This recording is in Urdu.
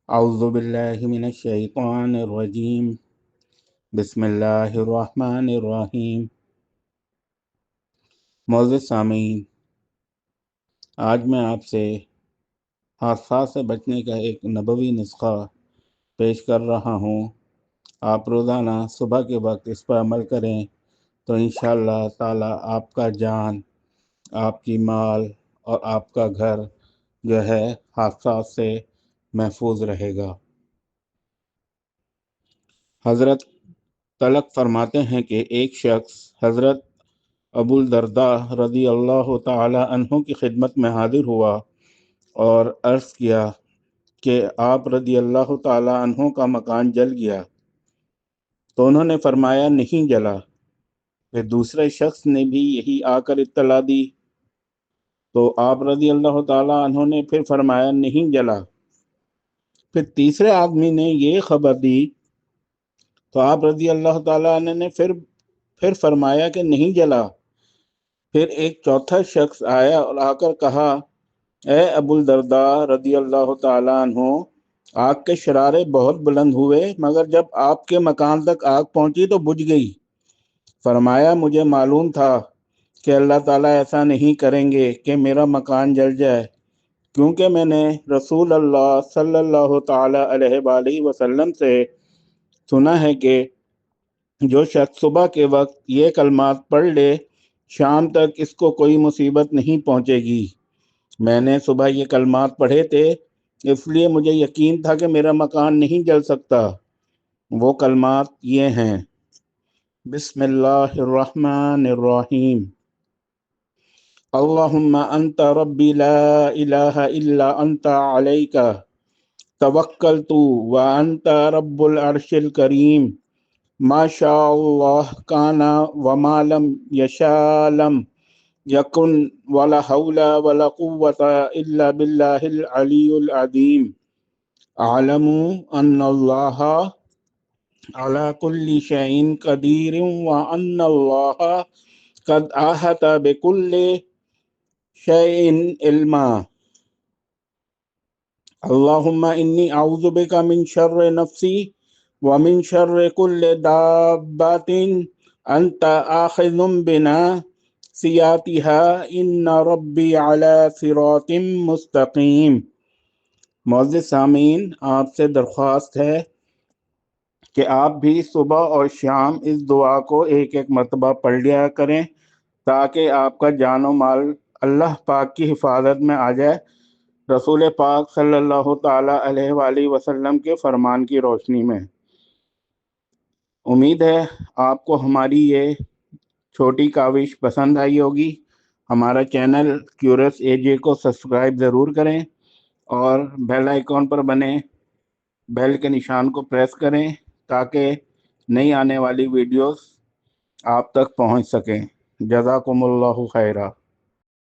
اعوذ باللہ من الشیطان الرجیم بسم اللہ الرحمن الرحیم۔ معزز سامعین، آج میں آپ سے حادثات سے بچنے کا ایک نبوی نسخہ پیش کر رہا ہوں۔ آپ روزانہ صبح کے وقت اس پر عمل کریں تو انشاءاللہ تعالی آپ کا جان، آپ کی مال اور آپ کا گھر جو ہے حادثات سے محفوظ رہے گا۔ حضرت تلق فرماتے ہیں کہ ایک شخص حضرت ابو الدرداء رضی اللہ تعالی عنہ کی خدمت میں حاضر ہوا اور عرض کیا کہ آپ رضی اللہ تعالی عنہ کا مکان جل گیا، تو انہوں نے فرمایا نہیں جلا۔ پھر دوسرے شخص نے بھی یہی آ کر اطلاع دی تو آپ رضی اللہ تعالی عنہ نے پھر فرمایا نہیں جلا۔ پھر تیسرے آدمی نے یہ خبر دی تو آپ رضی اللہ تعالی عنہ نے پھر فرمایا کہ نہیں جلا۔ پھر ایک چوتھا شخص آیا اور آ کر کہا، اے ابو الدرداء رضی اللہ تعالیٰ عنہ، آگ کے شرارے بہت بلند ہوئے مگر جب آپ کے مکان تک آگ پہنچی تو بجھ گئی۔ فرمایا مجھے معلوم تھا کہ اللہ تعالیٰ ایسا نہیں کریں گے کہ میرا مکان جل جائے، کیونکہ میں نے رسول اللہ صلی اللہ تعالیٰ علیہ وآلہ وسلم سے سنا ہے کہ جو شخص صبح کے وقت یہ کلمات پڑھ لے شام تک اس کو کوئی مصیبت نہیں پہنچے گی۔ میں نے صبح یہ کلمات پڑھے تھے، اس لیے مجھے یقین تھا کہ میرا مکان نہیں جل سکتا۔ وہ کلمات یہ ہیں: بسم اللہ الرحمن الرحیم، اللہم انت ربی لا الہ الا انت علیک توکلت وانت رب العرش الکریم، ما شاء اللہ کان وما لم یشاء لم یکن ولا حول ولا قوة الا باللہ العلی العظیم، اعلم ان اللہ علی کل شیء قدیر وان اللہ قد احاط بکل شیء علما۔ اللہم انی اعوذ بک من شر نفسی ومن شر کل دابۃ انت آخذ بناصیتها ان ربی علی صراط مستقیم۔ معزز سامعین، آپ سے درخواست ہے کہ آپ بھی صبح اور شام اس دعا کو ایک ایک مرتبہ پڑھ لیا کریں تاکہ آپ کا جان و مال اللہ پاک کی حفاظت میں آ جائے، رسول پاک صلی اللہ تعالی علیہ وآلہ وسلم کے فرمان کی روشنی میں۔ امید ہے آپ کو ہماری یہ چھوٹی کاوش پسند آئی ہوگی۔ ہمارا چینل کیورس اے جے کو سبسکرائب ضرور کریں اور بیل آئیکن پر بنے بیل کے نشان کو پریس کریں تاکہ نئی آنے والی ویڈیوز آپ تک پہنچ سکیں۔ جزاکم اللہ خیرہ۔